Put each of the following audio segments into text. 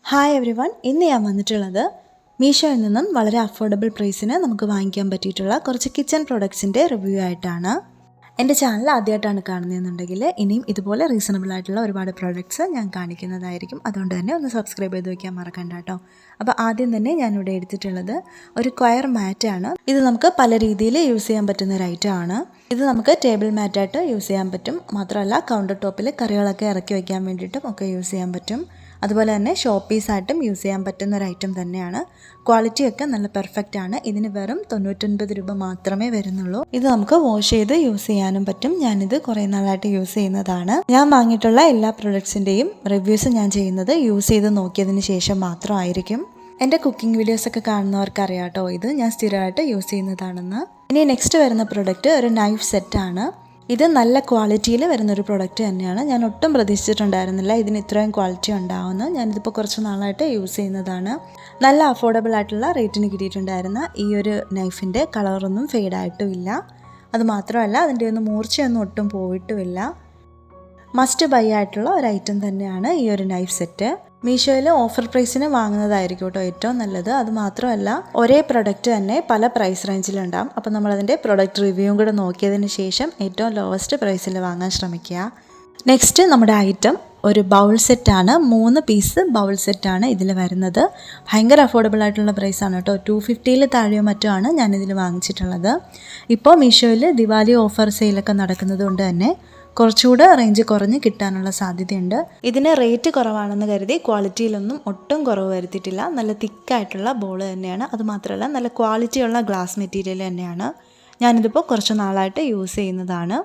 Hi every one, ഇന്ന് ഞാൻ വന്നിട്ടുള്ളത് മീഷോയിൽ നിന്നും വളരെ അഫോർഡബിൾ പ്രൈസിന് നമുക്ക് വാങ്ങിക്കാൻ പറ്റിയിട്ടുള്ള കുറച്ച് കിച്ചൺ പ്രൊഡക്ട്സിൻ്റെ റിവ്യൂ ആയിട്ടാണ്. എൻ്റെ ചാനൽ ആദ്യമായിട്ടാണ് കാണുന്നതെന്നുണ്ടെങ്കിൽ ഇനിയും ഇതുപോലെ റീസണബിൾ ആയിട്ടുള്ള ഒരുപാട് പ്രോഡക്ട്സ് ഞാൻ കാണിക്കുന്നതായിരിക്കും. അതുകൊണ്ട് തന്നെ ഒന്ന് സബ്സ്ക്രൈബ് ചെയ്ത് വയ്ക്കാൻ മറക്കണ്ട കേട്ടോ. അപ്പോൾ ആദ്യം തന്നെ ഞാനിവിടെ എടുത്തിട്ടുള്ളത് ഒരു ക്വയർ മാറ്റാണ്. ഇത് നമുക്ക് പല രീതിയിൽ യൂസ് ചെയ്യാൻ പറ്റുന്ന ഒരു ഐറ്റം ആണ്. ഇത് നമുക്ക് ടേബിൾ മാറ്റായിട്ട് യൂസ് ചെയ്യാൻ പറ്റും. മാത്രമല്ല കൗണ്ടർ ടോപ്പിൽ കറികളൊക്കെ ഇറക്കി വയ്ക്കാൻ വേണ്ടിയിട്ടും ഒക്കെ യൂസ് ചെയ്യാൻ പറ്റും. അതുപോലെ തന്നെ ഷോ പീസായിട്ടും യൂസ് ചെയ്യാൻ പറ്റുന്ന ഒരു ഐറ്റം തന്നെയാണ്. ക്വാളിറ്റിയൊക്കെ നല്ല പെർഫെക്റ്റ് ആണ്. ഇതിന് വെറും 99 രൂപ മാത്രമേ വരുന്നുള്ളൂ. ഇത് നമുക്ക് വാഷ് ചെയ്ത് യൂസ് ചെയ്യാനും പറ്റും. ഞാനിത് കുറേ നാളായിട്ട് യൂസ് ചെയ്യുന്നതാണ്. ഞാൻ വാങ്ങിയിട്ടുള്ള എല്ലാ പ്രൊഡക്ട്സിൻ്റെയും റിവ്യൂസ് ഞാൻ ചെയ്യുന്നത് യൂസ് ചെയ്ത് നോക്കിയതിന് ശേഷം മാത്രമായിരിക്കും. എൻ്റെ കുക്കിംഗ് വീഡിയോസൊക്കെ കാണുന്നവർക്കറിയാം കേട്ടോ, ഇത് ഞാൻ സ്ഥിരമായിട്ട് യൂസ് ചെയ്യുന്നതാണെന്ന്. ഇനി നെക്സ്റ്റ് വരുന്ന പ്രൊഡക്റ്റ് ഒരു നൈഫ് സെറ്റാണ്. ഇത് നല്ല ക്വാളിറ്റിയിൽ വരുന്നൊരു പ്രൊഡക്റ്റ് തന്നെയാണ്. ഞാൻ ഒട്ടും പ്രതീക്ഷിച്ചിട്ടുണ്ടായിരുന്നില്ല ഇതിന് ഇത്രയും ക്വാളിറ്റി ഉണ്ടാവുമെന്ന്. ഞാനിതിപ്പോൾ കുറച്ച് നാളായിട്ട് യൂസ് ചെയ്യുന്നതാണ്. നല്ല അഫോർഡബിൾ ആയിട്ടുള്ള റേറ്റിന് കിട്ടിയിട്ടുണ്ടായിരുന്ന ഈ ഒരു നൈഫിൻ്റെ കളറൊന്നും ഫെയ്ഡായിട്ടും ഇല്ല. അതുമാത്രമല്ല അതിൻ്റെ ഒന്നും മൂർച്ചയൊന്നും ഒട്ടും പോയിട്ടുമില്ല. മസ്റ്റ് ബൈ ആയിട്ടുള്ള ഒരു ഐറ്റം തന്നെയാണ് ഈ ഒരു നൈഫ് സെറ്റ്. മീഷോയിൽ ഓഫർ പ്രൈസിന് വാങ്ങുന്നതായിരിക്കും കേട്ടോ ഏറ്റവും നല്ലത്. അതുമാത്രമല്ല ഒരേ പ്രൊഡക്റ്റ് തന്നെ പല പ്രൈസ് റേഞ്ചിലുണ്ടാകും. അപ്പോൾ നമ്മളതിൻ്റെ പ്രൊഡക്റ്റ് റിവ്യൂവും കൂടെ നോക്കിയതിന് ശേഷം ഏറ്റവും ലോവസ്റ്റ് പ്രൈസിൽ വാങ്ങാൻ ശ്രമിക്കുക. നെക്സ്റ്റ് നമ്മുടെ ഐറ്റം ഒരു ബൗൾ സെറ്റാണ്. 3 പീസ് ബൗൾ സെറ്റാണ് ഇതിൽ വരുന്നത്. ഭയങ്കര അഫോർഡബിൾ ആയിട്ടുള്ള പ്രൈസാണ് കേട്ടോ. 250 താഴെയോ മറ്റോ ആണ് ഞാനിതിൽ വാങ്ങിച്ചിട്ടുള്ളത്. ഇപ്പോൾ മീഷോയിൽ ദിവാലി ഓഫർ സെയിലൊക്കെ നടക്കുന്നത് കൊണ്ട് തന്നെ കുറച്ചുകൂടെ റേഞ്ച് കുറഞ്ഞ് കിട്ടാനുള്ള സാധ്യതയുണ്ട്. ഇതിന് റേറ്റ് കുറവാണെന്ന് കരുതി ക്വാളിറ്റിയിലൊന്നും ഒട്ടും കുറവ് വരുത്തിയിട്ടില്ല. നല്ല തിക്കായിട്ടുള്ള ബോൾ തന്നെയാണ്. അതുമാത്രമല്ല നല്ല ക്വാളിറ്റിയുള്ള ഗ്ലാസ് മെറ്റീരിയൽ തന്നെയാണ്. ഞാനിതിപ്പോൾ കുറച്ച് നാളായിട്ട് യൂസ് ചെയ്യുന്നതാണ്.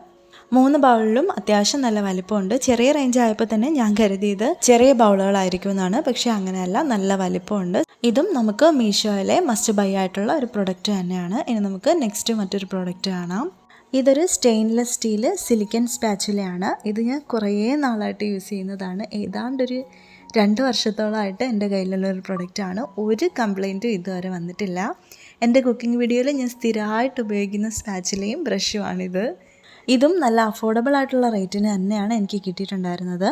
3 ബൗളിലും അത്യാവശ്യം നല്ല വലിപ്പമുണ്ട്. ചെറിയ റേഞ്ച് ആയപ്പോൾ തന്നെ ഞാൻ കരുതിയത് ചെറിയ ബൗളുകളായിരിക്കും എന്നാണ്. പക്ഷേ അങ്ങനെയല്ല, നല്ല വലിപ്പമുണ്ട്. ഇതും നമുക്ക് മീഷോയിലെ മസ്റ്റ് ബൈ ആയിട്ടുള്ള ഒരു പ്രൊഡക്റ്റ് തന്നെയാണ്. ഇനി നമുക്ക് നെക്സ്റ്റ് മറ്റൊരു പ്രൊഡക്റ്റ് കാണാം. ഇതൊരു സ്റ്റെയിൻലെസ് സ്റ്റീൽ സിലിക്കൺ സ്പാച്ചുലയാണ്. ഇത് ഞാൻ കുറേ നാളായിട്ട് യൂസ് ചെയ്യുന്നതാണ്. ഏതാണ്ടൊരു 2 വർഷത്തോളമായിട്ട് എൻ്റെ കയ്യിലുള്ള ഒരു പ്രൊഡക്റ്റാണ്. ഒരു കംപ്ലൈൻറ്റും ഇതുവരെ വന്നിട്ടില്ല. എൻ്റെ കുക്കിംഗ് വീഡിയോയിൽ ഞാൻ സ്ഥിരമായിട്ട് ഉപയോഗിക്കുന്ന സ്പാച്ചുലയും ബ്രഷുമാണിത്. ഇതും നല്ല അഫോർഡബിൾ ആയിട്ടുള്ള റേറ്റിന് തന്നെയാണ് എനിക്ക് കിട്ടിയിട്ടുണ്ടായിരുന്നത്.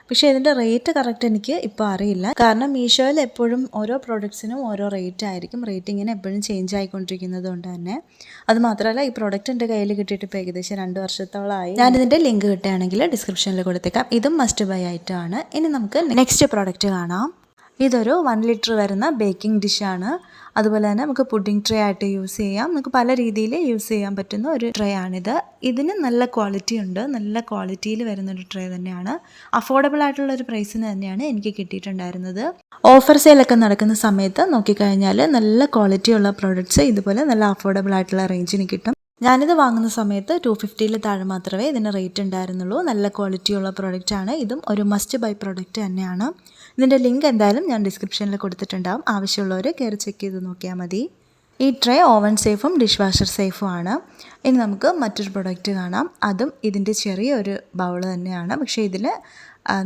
പക്ഷേ ഇതിൻ്റെ റേറ്റ് കറക്റ്റ് എനിക്ക് ഇപ്പോൾ അറിയില്ല. കാരണം മീഷോയിൽ എപ്പോഴും ഓരോ പ്രോഡക്ട്സിനും ഓരോ റേറ്റ് ആയിരിക്കും. റേറ്റിങ്ങിന് എപ്പോഴും ചേഞ്ച് ആയിക്കൊണ്ടിരിക്കുന്നത് കൊണ്ട് തന്നെ. അതുമാത്രമല്ല ഈ പ്രോഡക്റ്റ് എൻ്റെ കയ്യിൽ കിട്ടിയിട്ട് ഇപ്പോൾ ഏകദേശം 2 വർഷത്തോളമായി. ഞാനിതിൻ്റെ ലിങ്ക് കിട്ടുകയാണെങ്കിൽ ഡിസ്ക്രിപ്ഷനിൽ കൊടുത്തേക്കാം. ഇതും മസ്റ്റ് ബൈ ഐറ്റമാണ്. ഇനി നമുക്ക് നെക്സ്റ്റ് പ്രോഡക്റ്റ് കാണാം. ഇതൊരു 1 ലിറ്റർ വരുന്ന ബേക്കിംഗ് ഡിഷാണ്. അതുപോലെ തന്നെ നമുക്ക് പുഡിംഗ് ട്രേ ആയിട്ട് യൂസ് ചെയ്യാം. നമുക്ക് പല രീതിയിൽ യൂസ് ചെയ്യാൻ പറ്റുന്ന ഒരു ട്രേ ആണിത്. ഇതിന് നല്ല ക്വാളിറ്റി ഉണ്ട്. നല്ല ക്വാളിറ്റിയിൽ വരുന്നൊരു ട്രേ തന്നെയാണ്. അഫോർഡബിൾ ആയിട്ടുള്ള ഒരു പ്രൈസിന് തന്നെയാണ് എനിക്ക് കിട്ടിയിട്ടുണ്ടായിരുന്നത്. ഓഫർ സെയിലൊക്കെ നടക്കുന്ന സമയത്ത് നോക്കിക്കഴിഞ്ഞാൽ നല്ല ക്വാളിറ്റിയുള്ള പ്രോഡക്റ്റ്സ് ഇതുപോലെ നല്ല അഫോർഡബിൾ ആയിട്ടുള്ള റേഞ്ചിന് കിട്ടും. ഞാനിത് വാങ്ങുന്ന സമയത്ത് 250 താഴെ മാത്രമേ ഇതിന് റേറ്റ് ഉണ്ടായിരുന്നുള്ളൂ. നല്ല ക്വാളിറ്റിയുള്ള പ്രൊഡക്റ്റാണ്. ഇതും ഒരു മസ്റ്റ് ബൈ പ്രൊഡക്റ്റ് തന്നെയാണ്. ഇതിൻ്റെ ലിങ്ക് എന്തായാലും ഞാൻ ഡിസ്ക്രിപ്ഷനിൽ കൊടുത്തിട്ടുണ്ടാകും. ആവശ്യമുള്ളവർ കയറി ചെക്ക് ചെയ്ത് നോക്കിയാൽ മതി. ഈ ട്രേ ഓവൻ സേഫും ഡിഷ് വാഷർ സേഫും ആണ്. ഇനി നമുക്ക് മറ്റൊരു പ്രൊഡക്റ്റ് കാണാം. അതും ഇതിൻ്റെ ചെറിയൊരു ബൗൾ തന്നെയാണ്. പക്ഷേ ഇതിൽ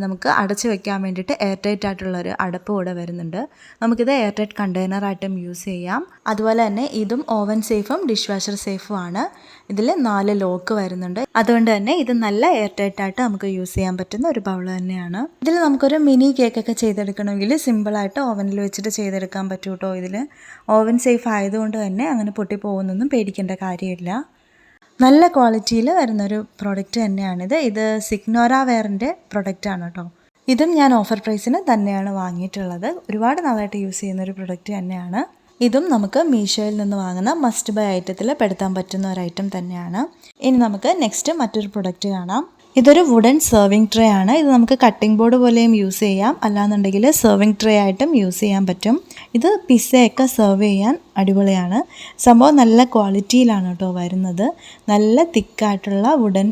നമുക്ക് അടച്ചു വെക്കാൻ വേണ്ടിയിട്ട് എയർ ടൈറ്റ് ആയിട്ടുള്ളൊരു അടപ്പ് കൂടെ വരുന്നുണ്ട്. നമുക്കിത് എയർ ടൈറ്റ് കണ്ടെയ്നറായിട്ടും യൂസ് ചെയ്യാം. അതുപോലെ തന്നെ ഇതും ഓവൻ സേഫും ഡിഷ് വാഷർ സേഫും ആണ്. ഇതിൽ 4 ലോക്ക് വരുന്നുണ്ട്. അതുകൊണ്ട് തന്നെ ഇത് നല്ല എയർ ടൈറ്റ് ആയിട്ട് നമുക്ക് യൂസ് ചെയ്യാൻ പറ്റുന്ന ഒരു ബൗൾ തന്നെയാണ്. ഇതിൽ നമുക്കൊരു മിനി കേക്കൊക്കെ ചെയ്തെടുക്കണമെങ്കിൽ സിമ്പിളായിട്ട് ഓവനിൽ വെച്ചിട്ട് ചെയ്തെടുക്കാൻ പറ്റും കേട്ടോ. ഇതിൽ ഓവൻ സേഫ് ആയതുകൊണ്ട് തന്നെ അങ്ങനെ പൊട്ടിപ്പോകുന്നൊന്നും പേടിക്കേണ്ട കാര്യമില്ല. നല്ല ക്വാളിറ്റിയിൽ വരുന്നൊരു പ്രോഡക്റ്റ് തന്നെയാണിത്. ഇത് സിഗ്നോറ വെയറിൻ്റെ പ്രൊഡക്റ്റാണ് കേട്ടോ. ഇതും ഞാൻ ഓഫർ പ്രൈസിന് തന്നെയാണ് വാങ്ങിയിട്ടുള്ളത്. ഒരുപാട് നാളായിട്ട് യൂസ് ചെയ്യുന്നൊരു പ്രൊഡക്റ്റ് തന്നെയാണ്. ഇതും നമുക്ക് മീഷോയിൽ നിന്ന് വാങ്ങുന്ന മസ്റ്റ് ബൈ ഐറ്റത്തിൽ പെടുത്താൻ പറ്റുന്ന ഒരു ഐറ്റം തന്നെയാണ്. ഇനി നമുക്ക് നെക്സ്റ്റ് മറ്റൊരു പ്രൊഡക്റ്റ് കാണാം. ഇതൊരു വുഡൻ സെർവിങ് ട്രേ ആണ്. ഇത് നമുക്ക് കട്ടിംഗ് ബോർഡ് പോലെയും യൂസ് ചെയ്യാം, അല്ലാന്നുണ്ടെങ്കിൽ സെർവിങ് ട്രേ ആയിട്ടും യൂസ് ചെയ്യാൻ പറ്റും. ഇത് പിസ്സയൊക്കെ സെർവ് ചെയ്യാൻ അടിപൊളിയാണ്. സംഭവം നല്ല ക്വാളിറ്റിയിലാണ് കേട്ടോ വരുന്നത്. നല്ല തിക്കായിട്ടുള്ള വുഡൻ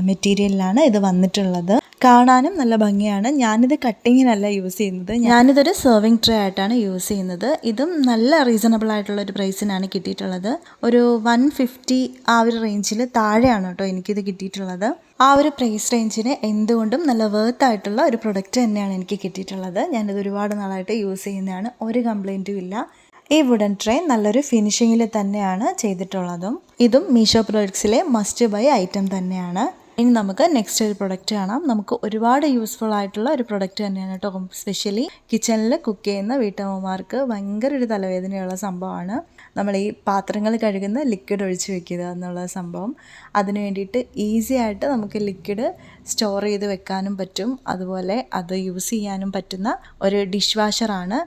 മെറ്റീരിയലിലാണ് ഇത് വന്നിട്ടുള്ളത്. കാണാനും നല്ല ഭംഗിയാണ്. ഞാനിത് കട്ടിങ്ങിനല്ല യൂസ് ചെയ്യുന്നത്. ഞാനിതൊരു സെർവിങ് ട്രേ ആയിട്ടാണ് യൂസ് ചെയ്യുന്നത്. ഇതും നല്ല റീസണബിൾ ആയിട്ടുള്ള ഒരു പ്രൈസിനാണ് കിട്ടിയിട്ടുള്ളത്. ഒരു 150 ആ ഒരു റേഞ്ചിൽ താഴെയാണ് കേട്ടോ എനിക്കിത് കിട്ടിയിട്ടുള്ളത്. ആ ഒരു പ്രൈസ് റേഞ്ചിന് എന്തുകൊണ്ടും നല്ല വേർത്ത് ആയിട്ടുള്ള ഒരു പ്രൊഡക്റ്റ് തന്നെയാണ് എനിക്ക് കിട്ടിയിട്ടുള്ളത്. ഞാനിത് ഒരുപാട് നാളായിട്ട് യൂസ് ചെയ്യുന്നതാണ്. ഒരു കംപ്ലൈൻറ്റും ഇല്ല. ഈ വുഡൻ ട്രേ നല്ലൊരു ഫിനിഷിങ്ങിൽ തന്നെയാണ് ചെയ്തിട്ടുള്ളതും. ഇതും മീഷോ പ്രോഡക്ട്സിലെ മസ്റ്റ് ബൈ ഐറ്റം തന്നെയാണ്. ഇനി നമുക്ക് നെക്സ്റ്റ് ഒരു പ്രൊഡക്റ്റ് കാണാം. നമുക്ക് ഒരുപാട് യൂസ്ഫുൾ ആയിട്ടുള്ള ഒരു പ്രൊഡക്റ്റ് തന്നെയാണ് കേട്ടോ. സ്പെഷ്യലി കിച്ചണിൽ കുക്ക് ചെയ്യുന്ന വീട്ടമ്മമാർക്ക് ഭയങ്കര ഒരു തലവേദനയുള്ള സംഭവമാണ് നമ്മൾ ഈ പാത്രങ്ങൾ കഴുകുന്ന ലിക്വിഡ് ഒഴിച്ച് വെക്കുക എന്നുള്ള സംഭവം. അതിന് വേണ്ടിയിട്ട് ഈസി ആയിട്ട് നമുക്ക് ലിക്വിഡ് സ്റ്റോർ ചെയ്ത് വെക്കാനും പറ്റും, അതുപോലെ അത് യൂസ് ചെയ്യാനും പറ്റുന്ന ഒരു ഡിഷ് വാഷറാണ്.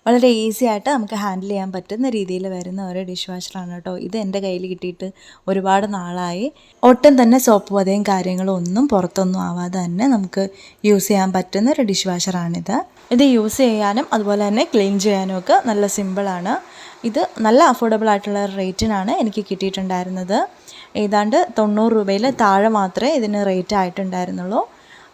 വളരെ ഈസി ആയിട്ട് നമുക്ക് ഹാൻഡിൽ ചെയ്യാൻ പറ്റുന്ന രീതിയിൽ വരുന്ന ഒരു ഡിഷ് വാഷറാണ് കേട്ടോ. ഇത് എൻ്റെ കയ്യിൽ കിട്ടിയിട്ട് ഒരുപാട് നാളായി. ഒട്ടും തന്നെ സോപ്പ് പതയും കാര്യങ്ങളും ഒന്നും പുറത്തൊന്നും ആവാതെ തന്നെ നമുക്ക് യൂസ് ചെയ്യാൻ പറ്റുന്ന ഒരു ഡിഷ് വാഷറാണിത്. ഇത് യൂസ് ചെയ്യാനും അതുപോലെ തന്നെ ക്ലീൻ ചെയ്യാനും ഒക്കെ നല്ല സിമ്പിളാണ്. ഇത് നല്ല അഫോർഡബിൾ ആയിട്ടുള്ള റേറ്റിനാണ് എനിക്ക് കിട്ടിയിട്ടുണ്ടായിരുന്നത്. ഏതാണ്ട് 90 രൂപയിൽ താഴെ മാത്രമേ ഇതിന് റേറ്റ് ആയിട്ടുണ്ടായിരുന്നുള്ളൂ.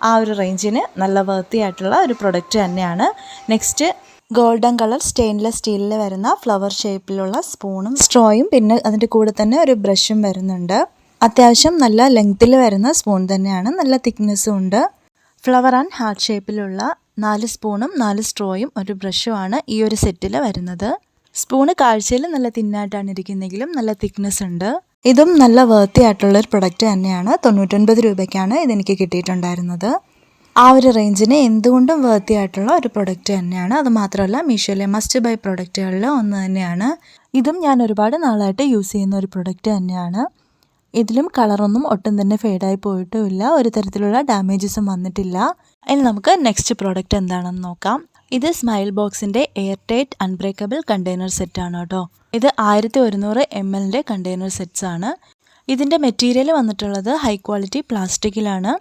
ആ ഒരു റേഞ്ചിന് നല്ല വർത്തി ആയിട്ടുള്ള ഒരു പ്രൊഡക്റ്റ് തന്നെയാണ്. നെക്സ്റ്റ് ഗോൾഡൻ കളർ സ്റ്റെയിൻലെസ് സ്റ്റീലിൽ വരുന്ന ഫ്ലവർ ഷേപ്പിലുള്ള സ്പൂണും സ്ട്രോയും പിന്നെ അതിൻ്റെ കൂടെ തന്നെ ഒരു ബ്രഷും വരുന്നുണ്ട്. അത്യാവശ്യം നല്ല ലെങ്ത്തിൽ വരുന്ന സ്പൂൺ തന്നെയാണ്, നല്ല തിക്നെസ്സും ഉണ്ട്. ഫ്ലവർ ആൻഡ് ഹാർട്ട് ഷേപ്പിലുള്ള 4 സ്പൂണും 4 സ്ട്രോയും ഒരു ബ്രഷുമാണ് ഈ ഒരു സെറ്റിൽ വരുന്നത്. സ്പൂണ് കാഴ്ചയിൽ നല്ല തിന്നായിട്ടാണ് ഇരിക്കുന്നെങ്കിലും നല്ല തിക്നെസ് ഉണ്ട്. ഇതും നല്ല വർത്തി ആയിട്ടുള്ളൊരു പ്രൊഡക്റ്റ് തന്നെയാണ്. 99 രൂപയ്ക്കാണ് ഇതെനിക്ക് കിട്ടിയിട്ടുണ്ടായിരുന്നത്. ആ ഒരു റേഞ്ചിന് എന്തുകൊണ്ടും വർത്തി ആയിട്ടുള്ള ഒരു പ്രൊഡക്റ്റ് തന്നെയാണ്. അത് മാത്രമല്ല മീഷോയിലെ മസ്റ്റ് ബൈ പ്രൊഡക്റ്റുകളിൽ ഒന്ന് തന്നെയാണ്. ഇതും ഞാൻ ഒരുപാട് നാളായിട്ട് യൂസ് ചെയ്യുന്ന ഒരു പ്രൊഡക്റ്റ് തന്നെയാണ്. ഇതിലും കളറൊന്നും ഒട്ടും തന്നെ ഫെയ്ഡായി പോയിട്ടുമില്ല, ഒരു തരത്തിലുള്ള ഡാമേജസും വന്നിട്ടില്ല. ഇനി നമുക്ക് നെക്സ്റ്റ് പ്രോഡക്റ്റ് എന്താണെന്ന് നോക്കാം. ഇത് സ്മൈൽ ബോക്സിൻ്റെ എയർ ടൈറ്റ് അൺബ്രേക്കബിൾ കണ്ടെയ്നർ സെറ്റാണ് കേട്ടോ. ഇത് 1100 ml കണ്ടെയ്നർ സെറ്റ്സ് ആണ്. ഇതിൻ്റെ മെറ്റീരിയൽ വന്നിട്ടുള്ളത് ഹൈ ക്വാളിറ്റി പ്ലാസ്റ്റിക്കിലാണ്.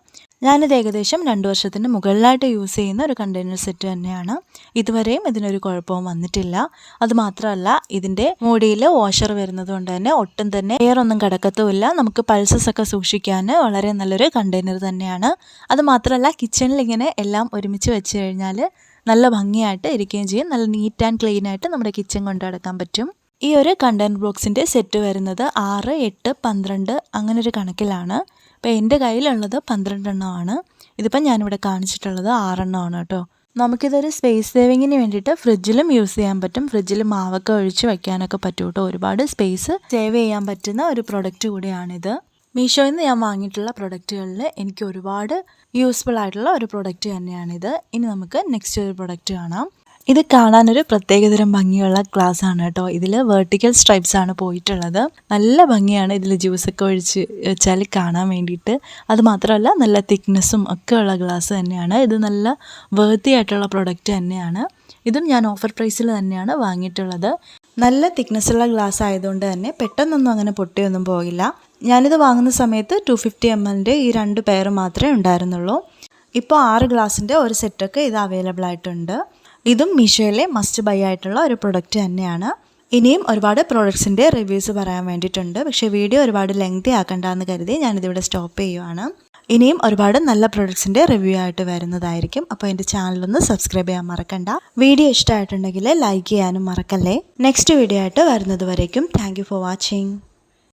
ഞാനിത് ഏകദേശം 2 വർഷത്തിന് മുകളിലായിട്ട് യൂസ് ചെയ്യുന്ന ഒരു കണ്ടെയ്നർ സെറ്റ് തന്നെയാണ്. ഇതുവരെയും ഇതിനൊരു കുഴപ്പവും വന്നിട്ടില്ല. അതുമാത്രമല്ല ഇതിൻ്റെ മൂടിയിൽ വാഷർ വരുന്നത് കൊണ്ട് തന്നെ ഒട്ടും തന്നെ എയർ ഒന്നും കിടക്കത്തുമില്ല. നമുക്ക് പൾസസ് ഒക്കെ സൂക്ഷിക്കാൻ വളരെ നല്ലൊരു കണ്ടെയ്നർ തന്നെയാണ്. അതുമാത്രമല്ല കിച്ചണിൽ ഇങ്ങനെ എല്ലാം ഒരുമിച്ച് വെച്ച് കഴിഞ്ഞാൽ നല്ല ഭംഗിയായിട്ട് ഇരിക്കുകയും ചെയ്യും. നല്ല നീറ്റ് ആൻഡ് ക്ലീൻ ആയിട്ട് നമ്മുടെ കിച്ചൺ കൊണ്ട് നടക്കാൻ പറ്റും. ഈ ഒരു കണ്ടെയ്നർ ബോക്സിൻ്റെ സെറ്റ് വരുന്നത് 6, 8, 12 അങ്ങനെ ഒരു കണക്കിലാണ്. അപ്പോൾ എൻ്റെ കയ്യിലുള്ളത് 12 എണ്ണമാണ്. ഇതിപ്പം ഞാനിവിടെ കാണിച്ചിട്ടുള്ളത് 6 എണ്ണമാണ് കേട്ടോ. നമുക്കിതൊരു സ്പേസ് സേവിങ്ങിന് വേണ്ടിയിട്ട് ഫ്രിഡ്ജിലും യൂസ് ചെയ്യാൻ പറ്റും. ഫ്രിഡ്ജിൽ മാവൊക്കെ ഒഴിച്ച് വയ്ക്കാനൊക്കെ പറ്റും കേട്ടോ. ഒരുപാട് സ്പേസ് സേവ് ചെയ്യാൻ പറ്റുന്ന ഒരു പ്രൊഡക്റ്റ് കൂടിയാണിത്. മീഷോയിൽ നിന്ന് ഞാൻ വാങ്ങിയിട്ടുള്ള പ്രൊഡക്റ്റുകളിൽ എനിക്ക് ഒരുപാട് യൂസ്ഫുൾ ആയിട്ടുള്ള ഒരു പ്രൊഡക്റ്റ് തന്നെയാണിത്. ഇനി നമുക്ക് നെക്സ്റ്റ് ഒരു പ്രൊഡക്റ്റ് കാണാം. ഇത് കാണാനൊരു പ്രത്യേകതരം ഭംഗിയുള്ള ഗ്ലാസ് ആണ് കേട്ടോ. ഇതിൽ വെർട്ടിക്കൽ സ്ട്രൈപ്സ് ആണ് പോയിട്ടുള്ളത്. നല്ല ഭംഗിയാണ് ഇതിൽ ജ്യൂസൊക്കെ ഒഴിച്ച് വെച്ചാൽ കാണാൻ വേണ്ടിയിട്ട്. അതുമാത്രമല്ല നല്ല തിക്നെസ്സും ഒക്കെ ഉള്ള ഗ്ലാസ് തന്നെയാണ്. ഇത് നല്ല വർത്തി ആയിട്ടുള്ള പ്രൊഡക്റ്റ് തന്നെയാണ്. ഇതും ഞാൻ ഓഫർ പ്രൈസിൽ തന്നെയാണ് വാങ്ങിയിട്ടുള്ളത്. നല്ല തിക്നെസ്സുള്ള ഗ്ലാസ് ആയതുകൊണ്ട് തന്നെ പെട്ടെന്നൊന്നും അങ്ങനെ പൊട്ടിയൊന്നും പോകില്ല. ഞാനിത് വാങ്ങുന്ന സമയത്ത് 250 ml ഈ 2 പെയർ മാത്രമേ ഉണ്ടായിരുന്നുള്ളൂ. ഇപ്പോൾ 6 ഗ്ലാസിൻ്റെ ഒരു സെറ്റൊക്കെ ഇത് അവൈലബിൾ ആയിട്ടുണ്ട്. ഇതും മീഷോയിലെ മസ്റ്റ് ബൈ ആയിട്ടുള്ള ഒരു പ്രൊഡക്റ്റ് തന്നെയാണ്. ഇനിയും ഒരുപാട് പ്രോഡക്ട്സിൻ്റെ റിവ്യൂസ് പറയാൻ വേണ്ടിയിട്ടുണ്ട്. പക്ഷേ വീഡിയോ ഒരുപാട് ലെങ്തി ആക്കണ്ടെന്ന് കരുതി ഞാനിതിവിടെ സ്റ്റോപ്പ് ചെയ്യുവാണ്. ഇനിയും ഒരുപാട് നല്ല പ്രൊഡക്ട്സിൻ്റെ റിവ്യൂ ആയിട്ട് വരുന്നതായിരിക്കും. അപ്പോൾ എൻ്റെ ചാനലൊന്ന് സബ്സ്ക്രൈബ് ചെയ്യാൻ മറക്കണ്ട. വീഡിയോ ഇഷ്ടമായിട്ടുണ്ടെങ്കിൽ ലൈക്ക് ചെയ്യാനും മറക്കല്ലേ. നെക്സ്റ്റ് വീഡിയോ ആയിട്ട് വരുന്നത് വരേക്കും താങ്ക് യു ഫോർ വാച്ചിങ്.